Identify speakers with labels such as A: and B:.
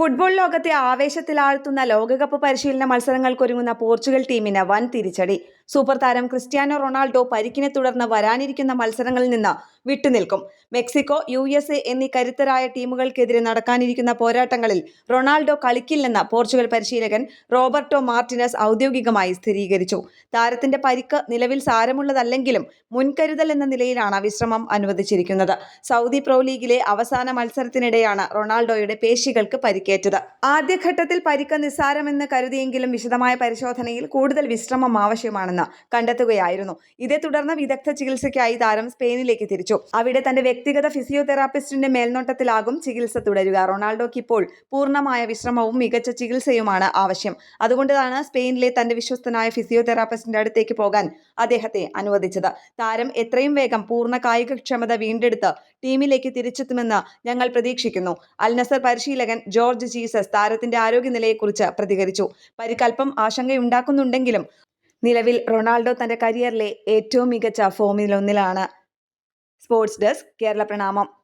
A: Football ലോകത്തെ ആവേശത്തിലാഴ്ത്തുന്ന ലോകകപ്പ് പരിശീലന മത്സരങ്ങൾക്കൊരുങ്ങുന്ന പോർച്ചുഗൽ ടീമിന് വൻ തിരിച്ചടി. സൂപ്പർ താരം ക്രിസ്ത്യാനോ റൊണാൾഡോ പരിക്കിനെ തുടർന്ന് വരാനിരിക്കുന്ന മത്സരങ്ങളിൽ നിന്ന് വിട്ടുനിൽക്കും. മെക്സിക്കോ, USA എന്നീ കരുത്തരായ ടീമുകൾക്കെതിരെ നടക്കാനിരിക്കുന്ന പോരാട്ടങ്ങളിൽ റൊണാൾഡോ കളിക്കില്ലെന്ന് പോർച്ചുഗൽ പരിശീലകൻ റോബർട്ടോ മാർട്ടിനസ് ഔദ്യോഗികമായി സ്ഥിരീകരിച്ചു. താരത്തിന്റെ പരിക്ക് നിലവിൽ സാരമുള്ളതല്ലെങ്കിലും മുൻകരുതൽ എന്ന നിലയിലാണ് വിശ്രമം അനുവദിച്ചിരിക്കുന്നത്. സൗദി പ്രോ ലീഗിലെ അവസാന മത്സരത്തിനിടെയാണ് റൊണാൾഡോയുടെ പേശികൾക്ക് പരിക്കേറ്റത്. ആദ്യഘട്ടത്തിൽ പരിക്ക് നിസ്സാരമെന്ന് കരുതിയെങ്കിലും വിശദമായ പരിശോധനയിൽ കൂടുതൽ വിശ്രമം ആവശ്യമാണെന്ന് കണ്ടെത്തുകയായിരുന്നു. ഇതേ തുടർന്ന് വിദഗ്ധ ചികിത്സയ്ക്കായി താരം സ്പെയിനിലേക്ക് തിരിച്ചു. അവിടെ തന്റെ വ്യക്തിഗത ഫിസിയോതെറാപ്പിസ്റ്റിന്റെ മേൽനോട്ടത്തിലാകും ചികിത്സ തുടരുക. റൊണാൾഡോയ്ക്ക് ഇപ്പോൾ പൂർണ്ണമായ വിശ്രമവും മികച്ച ചികിത്സയുമാണ് ആവശ്യം. അതുകൊണ്ടാണ് സ്പെയിനിലെ തന്റെ വിശ്വസ്തനായ ഫിസിയോതെറാപ്പിസ്റ്റിന്റെ അടുത്തേക്ക് പോകാൻ അദ്ദേഹത്തെ അനുവദിച്ചത്. താരം എത്രയും വേഗം പൂർണ്ണ കായികക്ഷമത വീണ്ടെടുത്ത് ടീമിലേക്ക് തിരിച്ചെത്തുമെന്ന് ഞങ്ങൾ പ്രതീക്ഷിക്കുന്നു. അൽ നസർ പരിശീലകൻ ജോർജ് ജീസസ് താരത്തിന്റെ ആരോഗ്യനിലയെക്കുറിച്ച് പ്രതികരിച്ചു. പരിക്കൽപ്പം ആശങ്കയുണ്ടാക്കുന്നുണ്ടെങ്കിലും നിലവിൽ റൊണാൾഡോ തന്റെ കരിയറിലെ ഏറ്റവും മികച്ച ഫോമിലൊന്നിലാണ്. സ്പോർട്സ് ഡെസ്ക്, കേരള പ്രണാമം.